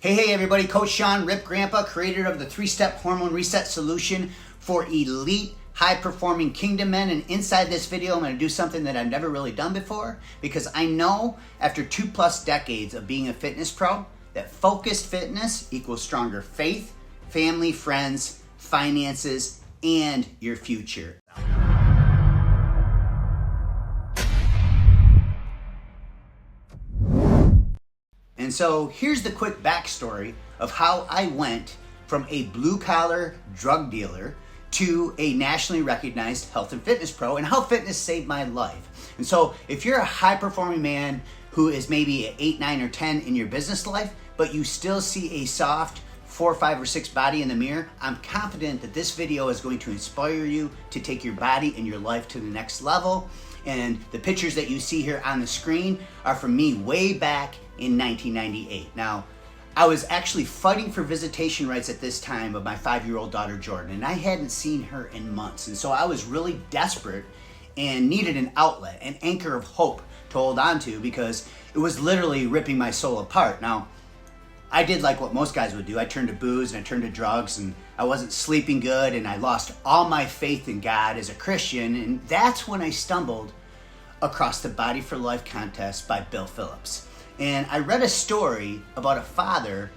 Hey everybody, Coach Sean, Rip Grandpa, creator of the 3-step hormone reset solution for elite high-performing kingdom men. And inside this video, I'm going to do something that I've never really done before, because I know after 2+ decades of being a fitness pro that focused fitness equals stronger faith, family, friends, finances, and your future. And so here's the quick backstory of how I went from a blue-collar drug dealer to a nationally recognized health and fitness pro, and how fitness saved my life. And so if you're a high-performing man who is maybe an 8, 9, or 10 in your business life, but you still see a soft 4, 5, or 6 body in the mirror, I'm confident that this video is going to inspire you to take your body and your life to the next level. And the pictures that you see here on the screen are from me way back in 1998. Now, I was actually fighting for visitation rights at this time of my 5-year-old daughter, Jordan, and I hadn't seen her in months. And so I was really desperate and needed an outlet, an anchor of hope to hold on to, because it was literally ripping my soul apart. Now, I did like what most guys would do. I turned to booze and I turned to drugs, and I wasn't sleeping good, and I lost all my faith in God as a Christian. And that's when I stumbled across the Body for Life contest by Bill Phillips. And I read a story about a father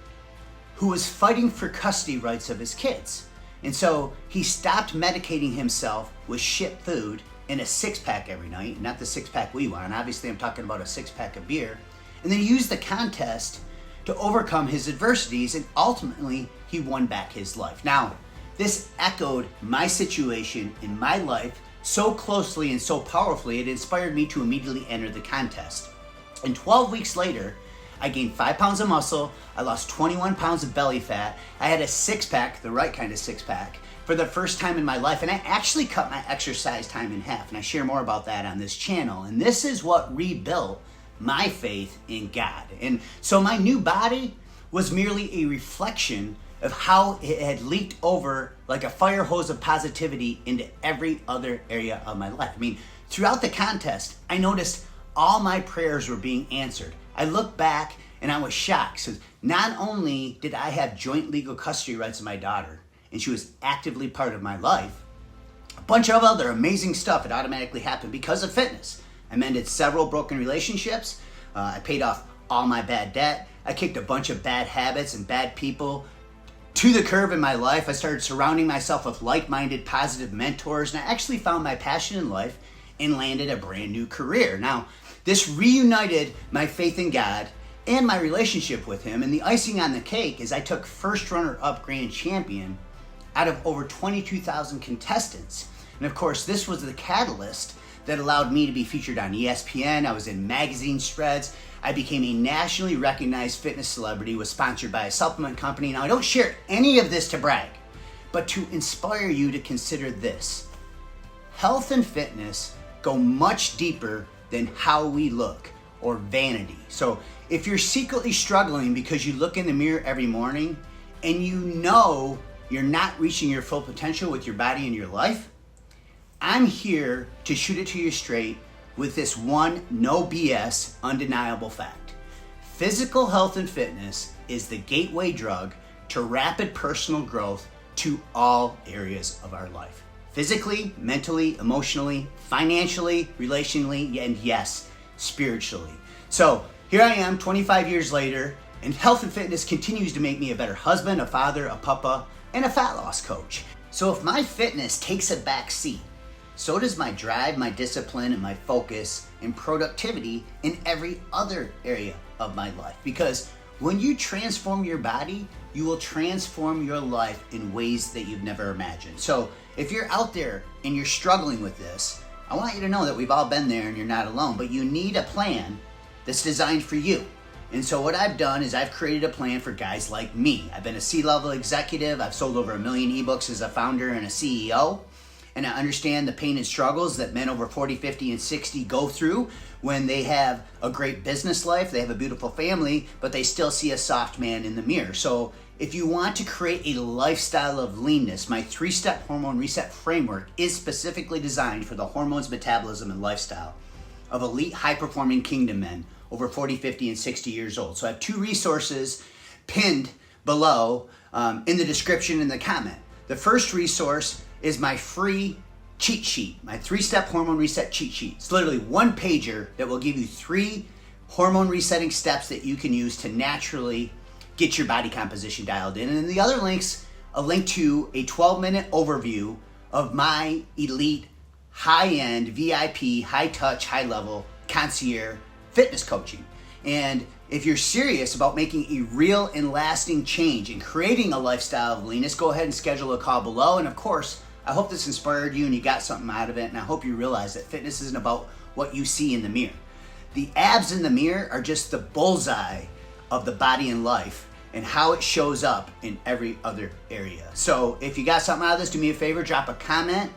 who was fighting for custody rights of his kids. And so he stopped medicating himself with shit food and a 6-pack every night, not the 6-pack we want. Obviously, I'm talking about a 6-pack of beer. And then he used the contest to overcome his adversities, and ultimately he won back his life. Now, this echoed my situation in my life so closely and so powerfully, it inspired me to immediately enter the contest. And 12 weeks later, I gained 5 pounds of muscle, I lost 21 pounds of belly fat, I had a 6-pack, the right kind of 6-pack, for the first time in my life, and I actually cut my exercise time in half, and I share more about that on this channel. And this is what rebuilt my faith in God. And so my new body was merely a reflection of how it had leaked over like a fire hose of positivity into every other area of my life. I mean, throughout the contest, I noticed all my prayers were being answered. I looked back and I was shocked. So not only did I have joint legal custody rights of my daughter, and she was actively part of my life, a bunch of other amazing stuff had automatically happened because of fitness. I mended several broken relationships. I paid off all my bad debt. I kicked a bunch of bad habits and bad people to the curb in my life. I started surrounding myself with like-minded, positive mentors, and I actually found my passion in life and landed a brand new career. Now, this reunited my faith in God and my relationship with Him, and the icing on the cake is I took first runner-up grand champion out of over 22,000 contestants. And of course, this was the catalyst that allowed me to be featured on ESPN. I was in magazine spreads. I became a nationally recognized fitness celebrity, was sponsored by a supplement company. Now, I don't share any of this to brag, but to inspire you to consider this. Health and fitness go much deeper than how we look or vanity. So if you're secretly struggling because you look in the mirror every morning and you know you're not reaching your full potential with your body and your life, I'm here to shoot it to you straight with this one no BS undeniable fact. Physical health and fitness is the gateway drug to rapid personal growth to all areas of our life. Physically, mentally, emotionally, financially, relationally, and yes, spiritually. So here I am 25 years later, and health and fitness continues to make me a better husband, a father, a papa, and a fat loss coach. So if my fitness takes a back seat, so does my drive, my discipline, and my focus and productivity in every other area of my life. Because when you transform your body, you will transform your life in ways that you've never imagined. So if you're out there and you're struggling with this, I want you to know that we've all been there and you're not alone, but you need a plan that's designed for you. And so what I've done is I've created a plan for guys like me. I've been a C-level executive. I've sold over 1 million ebooks as a founder and a CEO. And I understand the pain and struggles that men over 40, 50, and 60 go through when they have a great business life, they have a beautiful family, but they still see a soft man in the mirror. So if you want to create a lifestyle of leanness, my 3-step hormone reset framework is specifically designed for the hormones, metabolism, and lifestyle of elite high-performing kingdom men over 40, 50, and 60 years old. So I have 2 resources pinned below in the description in the comment. The first resource is my free cheat sheet, my 3-step hormone reset cheat sheet. It's literally one pager that will give you 3 hormone resetting steps that you can use to naturally get your body composition dialed in. And in the other links, a link to a 12-minute overview of my elite, high-end, VIP, high-touch, high-level concierge fitness coaching. And if you're serious about making a real and lasting change and creating a lifestyle of leanness, go ahead and schedule a call below. And of course, I hope this inspired you and you got something out of it. And I hope you realize that fitness isn't about what you see in the mirror. The abs in the mirror are just the bullseye of the body and life and how it shows up in every other area. So if you got something out of this, do me a favor, drop a comment,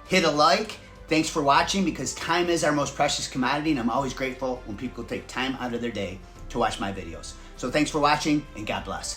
hit a like. Thanks for watching, because time is our most precious commodity, and I'm always grateful when people take time out of their day to watch my videos. So thanks for watching, and God bless.